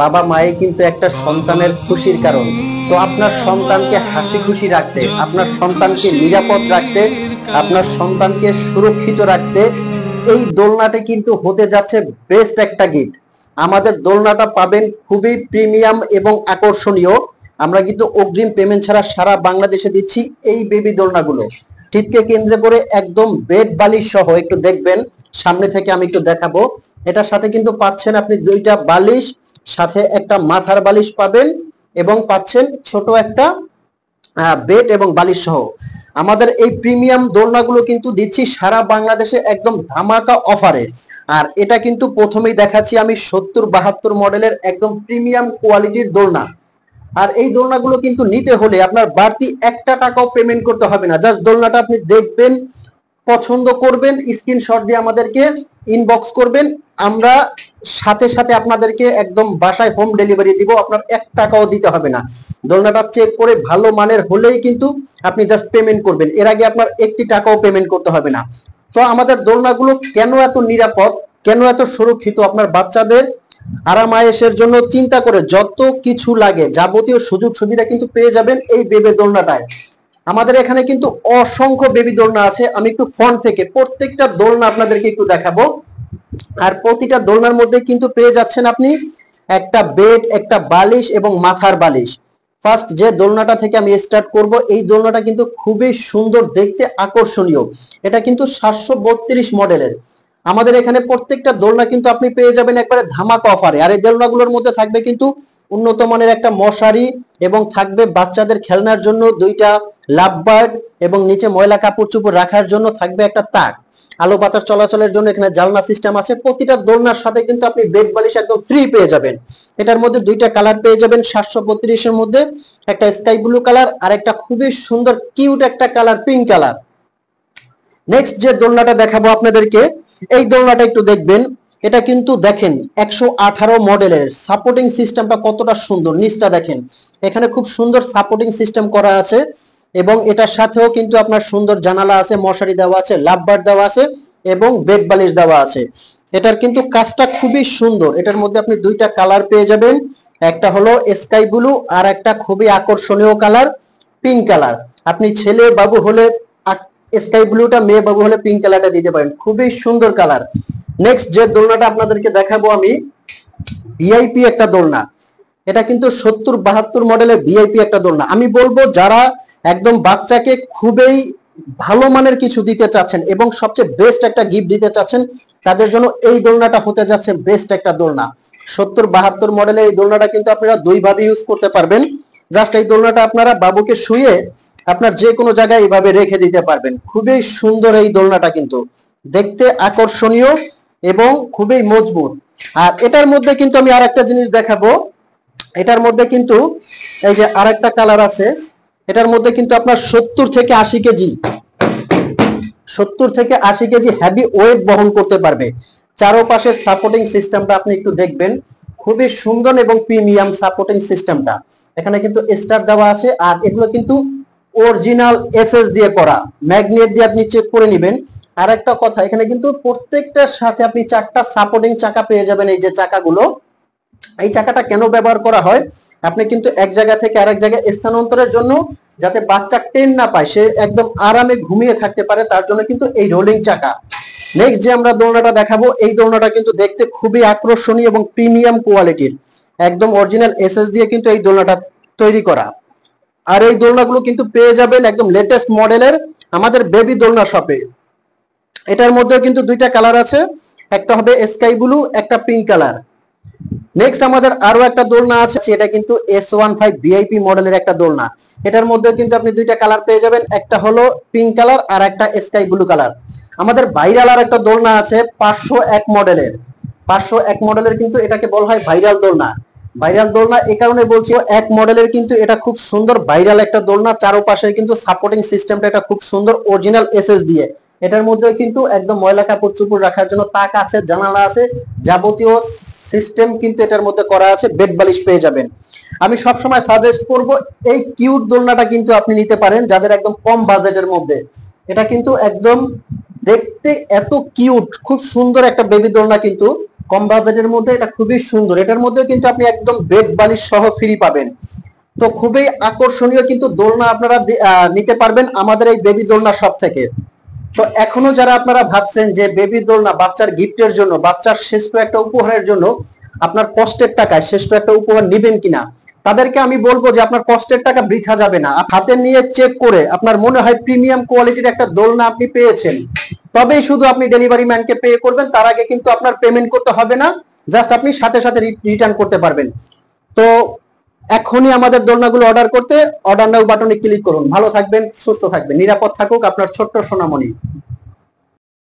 বাবা মাই কিন্তু একটা সন্তানের খুশির কারণ। তো আপনার সন্তানকে হাসি খুশি রাখতে, আপনার সন্তানকে নিরাপদ রাখতে, আপনার সন্তানকে সুরক্ষিত রাখতে এই দোলনাটি কিন্তু হতে যাচ্ছে বেস্ট একটা গিফট। আমাদের দোলনাটা পাবেন খুবই প্রিমিয়াম এবং আকর্ষণীয়। আমরা কিন্তু অগ্রিম পেমেন্ট ছাড়া সারা বাংলাদেশে দিচ্ছি এই বেবি দোলনাগুলো। শীতকে কেন্দ্র করে একদম বেড বালিশ সহ, একটু দেখবেন সামনে থেকে আমি একটু দেখাবো। এটার সাথে কিন্তু পাচ্ছেন আপনি দুইটা বালিশ, সাথে একটা মাথার বালিশ পাবেন এবং পাচ্ছেন ছোট একটা বেড এবং বালিশ সহ। আমাদের এই প্রিমিয়াম দোলনাগুলো কিন্তু দিচ্ছি সারা বাংলাদেশে একদম ধামাকা অফারে। আর এটা কিন্তু প্রথমেই দেখাচ্ছি আমি 70-72 মডেলের একদম প্রিমিয়াম কোয়ালিটির দোলনা। আর এই দোলনাগুলো কিন্তু নিতে হলে আপনার বাড়তি একটা টাকাও পেমেন্ট করতে হবে না। জাস্ট দোলনাটা আপনি দেখবেন, পছন্দ করবেন, স্ক্রিনশট দিয়ে আমাদেরকে ইনবক্স করবেন, আমরা সাথে সাথে আপনাদেরকে একদম বাসায় হোম ডেলিভারি দিব। আপনার 1 টাকাও দিতে হবে না। দোলনাটা চেক করে ভালো মানের হলেই কিন্তু আপনি জাস্ট পেমেন্ট করবেন, এর আগে আপনার 1 টাকাও পেমেন্ট করতে হবে না। তো আমাদের দোলনাগুলো কেন এত নিরাপদ, কেন এত সুরক্ষিত, আপনার বাচ্চাদের আরাম আয়েশের জন্য চিন্তা করে যত কিছু লাগে যাবতীয় সুযোগ সুবিধা কিন্তু পেয়ে যাবেন এই বেবি দোলনাটায়। আমাদের এখানে কিন্তু অসংখ্য বেবি দোলনা আছে। আমি একটু ফ্রন্ট থেকে প্রত্যেকটা দোলনা আপনাদেরকে একটু দেখাবো। আর প্রতিটা দোলনার মধ্যে কিন্তু পেয়ে যাচ্ছেন আপনি একটা বেড, একটা বালিশ এবং মাথার বালিশ। ফার্স্ট যে দোলনাটা থেকে আমি স্টার্ট করব, এই দোলনাটা কিন্তু খুবই সুন্দর দেখতে, আকর্ষণীয়। এটা কিন্তু 732 মডেলের। আমাদের এখানে প্রত্যেকটা দোলনা কিন্তু আপনি পেয়ে যাবেন একবারে ধামাকা অফারে। আর এই দোলনাগুলোর মধ্যে থাকবে কিন্তু উন্নত মানের একটা মশারি এবং থাকবে বাচ্চাদের খেলনার জন্য দুইটা লাভবার্ড এবং নিচে ময়লা কাপড় চোপড় রাখার জন্য থাকবে একটা তাক। আলো বাতাস চলাচলের জন্য এখানে জানলা সিস্টেম আছে। প্রতিটা দোলনার সাথে কিন্তু আপনি বেড বালিশ একদম ফ্রি পেয়ে যাবেন। এটার মধ্যে দুইটা কালার পেয়ে যাবেন 732 এর মধ্যে, একটা স্কাই ব্লু কালার আর একটা খুবই সুন্দর কিউট একটা কালার পিঙ্ক কালার। নেক্সট যে দোলনাটা দেখাবো আপনাদেরকে, এই দোলনাটা একটু দেখবেন। এটা কিন্তু দেখেন 118 মডেলের, সাপোর্টিং সিস্টেমটা কতটা সুন্দর, নিচটা দেখেন এখানে খুব সুন্দর সাপোর্টিং সিস্টেম করা আছে এবং এটার সাথেও কিন্তু আপনার সুন্দর জানালা আছে, মশারি দেওয়া আছে, লাভবার দেওয়া আছে এবং বেড বালিশ দেওয়া আছে। এটার কিন্তু কাজটা খুবই সুন্দর। এটার মধ্যে আপনি দুইটা কালার পেয়ে যাবেন, একটা হলো স্কাই ব্লু আর একটা খুবই আকর্ষণীয় কালার পিঙ্ক কালার। আপনি ছেলে বাবু হলে স্কাই ব্লুটা, মেয়ে বাবু হলে পিঙ্ক কালারটা দিতে পারেন, খুবই সুন্দর কালার। নেক্সট যে দোলনাটা আপনাদেরকে দেখাবো আমি, ভিআইপি একটা দোলনা। এটা কিন্তু 70-72 মডেলের ভিআইপি একটা দোলনা। আমি বলবো যারা একদম বাচ্চাকে খুবই ভালো মানের কিছু দিতে চাচ্ছেন এবং সবচেয়ে বেস্ট একটা গিফট দিতে চাচ্ছেন, তাদের জন্য এই দোলনাটা হতে যাচ্ছে বেস্ট একটা দোলনা। 70-72 মডেলের এই দোলনাটা কিন্তু আপনারা দুই ভাবে ইউজ করতে পারবেন। জাস্ট এই দোলনাটা আপনারা বাবুকে শুয়ে আপনার যে কোনো জায়গায় এইভাবে রেখে দিতে পারবেন। খুবই সুন্দর এই দোলনাটা, কিন্তু দেখতে আকর্ষণীয় এবং খুবই মজবুত। আর এটার মধ্যে কিন্তু আমি আরেকটা জিনিস দেখাবো। এটার মধ্যে কিন্তু এই যে আরেকটা কালার আছে, এটার মধ্যে কিন্তু আপনার 70 থেকে 80 কেজি, 70 থেকে 80 কেজি হেভি ওয়েট বহন করতে পারবে। চারপাশের সাপোর্টিং সিস্টেমটা আপনি একটু দেখবেন, খুবই সুন্দর এবং প্রিমিয়াম সাপোর্টিং সিস্টেমটা। এখানে কিন্তু স্টার দেওয়া আছে আর এগুলো কিন্তু অরিজিনাল এসএস দিয়ে করা, ম্যাগনেট দিয়ে আপনি চেক করে নেবেন। আর একটা কথা, এখানে কিন্তু প্রত্যেকটার সাথে আপনি 4টা সাপোর্টিং চাকা পেয়ে যাবেন। এই যে চাকাগুলো, এই চাকাটা কেন ব্যবহার করা হয়, আপনি কিন্তু এক জায়গা থেকে আরেক জায়গায় স্থানান্তরের জন্য, যাতে বাচ্চা টেন না পায়, সে একদম আরামে ঘুমিয়ে থাকতে পারে, তার জন্য কিন্তু এই রোলিং চাকা। নেক্সট যে আমরা দোলনাটা দেখাবো, এই দোলনাটা কিন্তু দেখতে খুবই আকর্ষণীয় এবং প্রিমিয়াম কোয়ালিটির, একদম অরিজিনাল এসএস দিয়ে কিন্তু এই দোলনাটা তৈরি করা। আর এই দোলনাগুলো কিন্তু পেয়ে যাবেন একদম লেটেস্ট মডেলের আমাদের বেবি দোলনা শপে। এটার মধ্যে কিন্তু দুইটা কালার আছে, একটা হবে স্কাই ব্লু, একটা পিঙ্ক কালার। নেক্সট আমাদের আরো একটা দোলনা আছে, এটা কিন্তু S15 ভিআইপি মডেলের একটা দোলনা। এটার মধ্যে কিন্তু আপনি দুইটা কালার পেয়ে যাবেন, একটা হলো পিঙ্ক কালার আর একটা স্কাই ব্লু কালার। আমাদের ভাইরাল আর একটা দোলনা আছে 501 মডেলের। 501 মডেলের কিন্তু এটাকে বলা হয় ভাইরাল দোলনা। ভাইরাল দোলনা এই কারণে বলছি, এক মডেলের কিন্তু এটা খুব সুন্দর ভাইরাল একটা দোলনা। চারপাশে কিন্তু সাপোর্টিং সিস্টেমটা এটা খুব সুন্দর অরিজিনাল এসএস দিয়ে। এটার মধ্যে কিন্তু একদম ময়লা কাপড় চোপড় রাখার জন্য তাক আছে, জানালা আছে, যাবতীয় সিস্টেম কিন্তু এটার মধ্যে করা আছে। বেড বালিশ পেয়ে যাবেন। আমি সব সময় সাজেস্ট করব এই কিউট দোলনাটা কিন্তু আপনি নিতে পারেন যাদের একদম কম বাজেটের মধ্যে। এটা কিন্তু একদম দেখতে এত কিউট, খুব সুন্দর একটা বেবি দোলনা কিন্তু কম বাজেটের মধ্যে এটা খুবই সুন্দর। এটার মধ্যে কিন্তু আপনি একদম বেড বালিশ সহ ফ্রি পাবেন। তো খুবই আকর্ষণীয় কিন্তু দোলনা আপনারা নিতে পারবেন আমাদের এই বেবি দোলনা শপ থেকে। তো এখনো যারা আপনারা ভাবছেন যে বেবি দোলনা বাচ্চার গিফটের জন্য, বাচ্চার শ্রেষ্ঠ একটা উপহারের জন্য আপনার কষ্টের টাকায় শ্রেষ্ঠ একটা উপহার নেবেন কিনা, তাদেরকে আমি বলবো যে আপনার কষ্টের টাকা বৃথা যাবে না। হাতে নিয়ে চেক করে আপনার মনে হয় প্রিমিয়াম কোয়ালিটির একটা দোলনা আপনি পেয়েছেন, তবেই শুধু আপনি ডেলিভারি ম্যানকে পে করবেন। তার আগে কিন্তু আপনার পেমেন্ট করতে হবে না, জাস্ট আপনি সাথে সাথে রিটার্ন করতে পারবেন। তো এখনই আমাদের দোলনাগুলো অর্ডার করতে অর্ডার নাও বাটনে ক্লিক করুন। ভালো থাকবেন, সুস্থ থাকবেন, নিরাপদ থাকুক আপনার ছোট্ট সোনামণি।